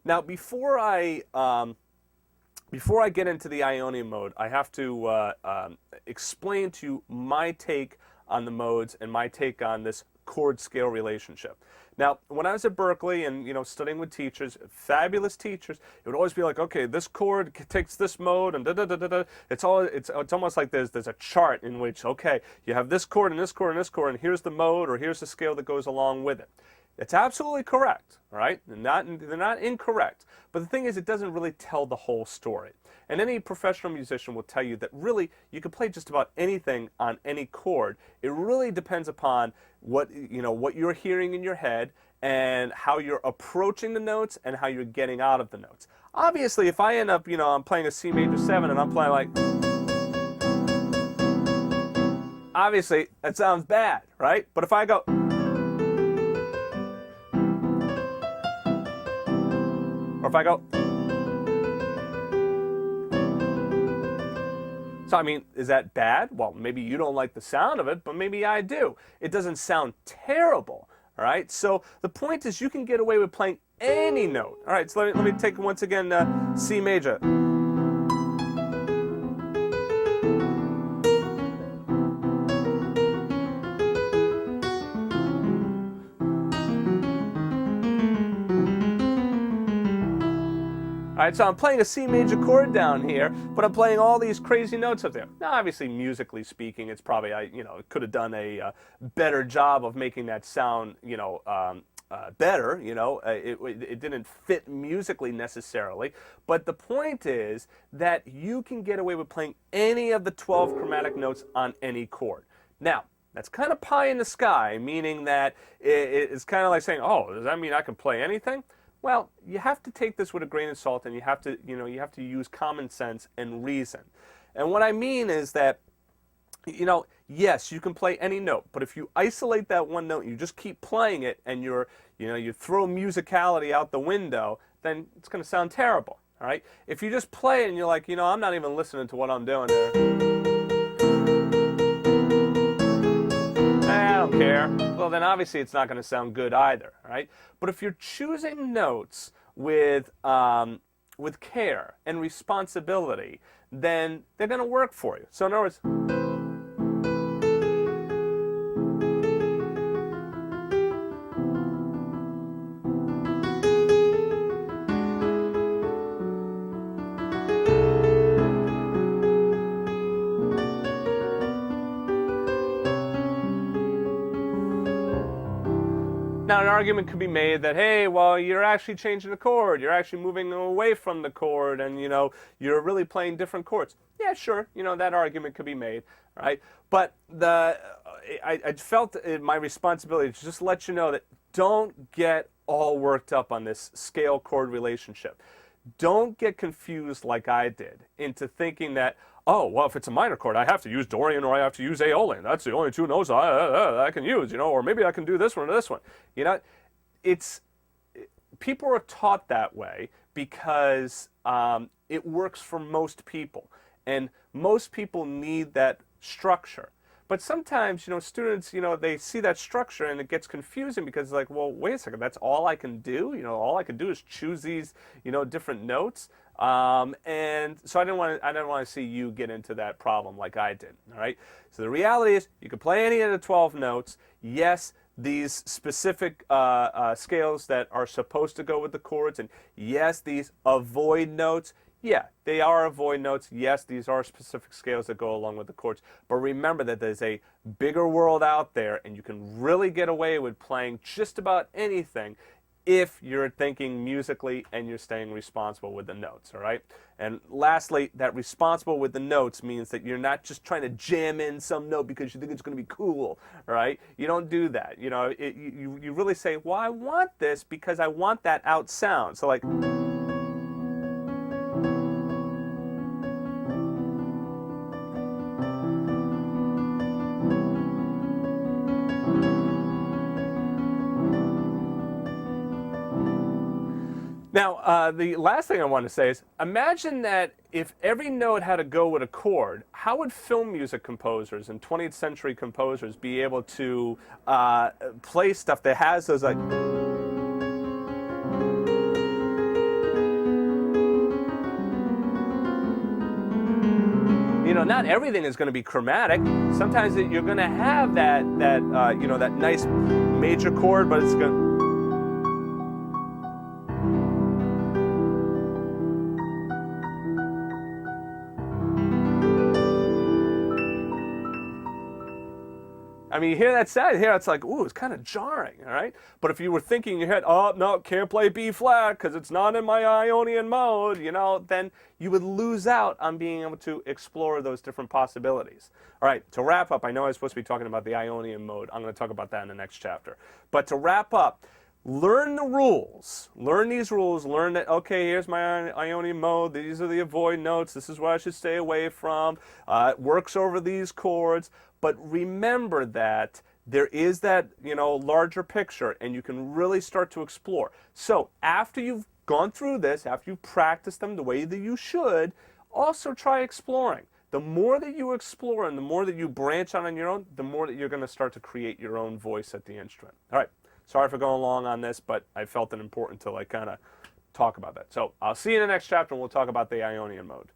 Now, before I get into the Ionian mode, I have to explain to you my take on the modes and my take on this chord-scale relationship. Now, when I was at Berkeley and studying with teachers, fabulous teachers, it would always be like, okay, this chord takes this mode and da da da da da. It's almost like there's a chart in which, okay, you have this chord and this chord and this chord, and here's the mode or here's the scale that goes along with it. It's absolutely correct, all right? They're not incorrect. But the thing is, it doesn't really tell the whole story. And any professional musician will tell you that really you can play just about anything on any chord. It really depends upon what you're hearing in your head and how you're approaching the notes and how you're getting out of the notes. Obviously, if I end up, I'm playing a C major 7 and I'm playing like, obviously that sounds bad, right? But if I go, or if I go, so I mean, is that bad? Well, maybe you don't like the sound of it, but maybe I do. It doesn't sound terrible, all right? So the point is you can get away with playing any note. All right, so let me take once again C major. All right, so I'm playing a C major chord down here, but I'm playing all these crazy notes up there. Now, obviously, musically speaking, it's probably it could have done a better job of making that sound, better. It didn't fit musically necessarily, but the point is that you can get away with playing any of the 12 chromatic notes on any chord. Now, that's kind of pie in the sky, meaning that it's kind of like saying, oh, does that mean I can play anything? Well, you have to take this with a grain of salt, and you have to use common sense and reason. And what I mean is that, yes, you can play any note, but if you isolate that one note, you just keep playing it, and you throw musicality out the window, then it's going to sound terrible. All right? If you just play it and you're like, I'm not even listening to what I'm doing here. I don't care. Well, then obviously it's not going to sound good either, right? But if you're choosing notes with care and responsibility, then they're going to work for you. So in other words, now, an argument could be made that, hey, well, you're actually changing the chord. You're actually moving away from the chord, and, you're really playing different chords. Yeah, sure, that argument could be made, right? But I felt it my responsibility to just let you know that don't get all worked up on this scale-chord relationship. Don't get confused like I did into thinking that, oh, well, if it's a minor chord, I have to use Dorian or I have to use Aeolian. That's the only two notes I can use, or maybe I can do this one or this one. People are taught that way because it works for most people, and most people need that structure. But sometimes, students, they see that structure and it gets confusing because it's like, well, wait a second, that's all I can do? All I can do is choose these, different notes. And so I didn't want to see you get into that problem like I did, all right? So the reality is you can play any of the 12 notes. Yes, these specific scales that are supposed to go with the chords, and yes, these avoid notes. Yeah, they are avoid notes. Yes, these are specific scales that go along with the chords. But remember that there's a bigger world out there, and you can really get away with playing just about anything if you're thinking musically and you're staying responsible with the notes, all right? And lastly, that responsible with the notes means that you're not just trying to jam in some note because you think it's going to be cool, all right? You don't do that. You really say, well, I want this because I want that out sound. So like, now, the last thing I want to say is, imagine that if every note had to go with a chord, how would film music composers and 20th century composers be able to play stuff that has those like... not everything is going to be chromatic. Sometimes you're going to have that nice major chord, but it's going. I mean, you hear that sound here, it's like, ooh, it's kind of jarring, all right? But if you were thinking in your head, oh, no, can't play B flat because it's not in my Ionian mode, then you would lose out on being able to explore those different possibilities. All right, to wrap up, I know I was supposed to be talking about the Ionian mode. I'm going to talk about that in the next chapter. But to wrap up, learn the rules. Learn these rules. Learn that, okay, here's my Ionian mode. These are the avoid notes. This is what I should stay away from. It works over these chords. But remember that there is that, larger picture, and you can really start to explore. So after you've gone through this, after you've practiced them the way that you should, also try exploring. The more that you explore and the more that you branch out on your own, the more that you're going to start to create your own voice at the instrument. All right. Sorry for going long on this, but I felt it important to kind of talk about that. So I'll see you in the next chapter, and we'll talk about the Ionian mode.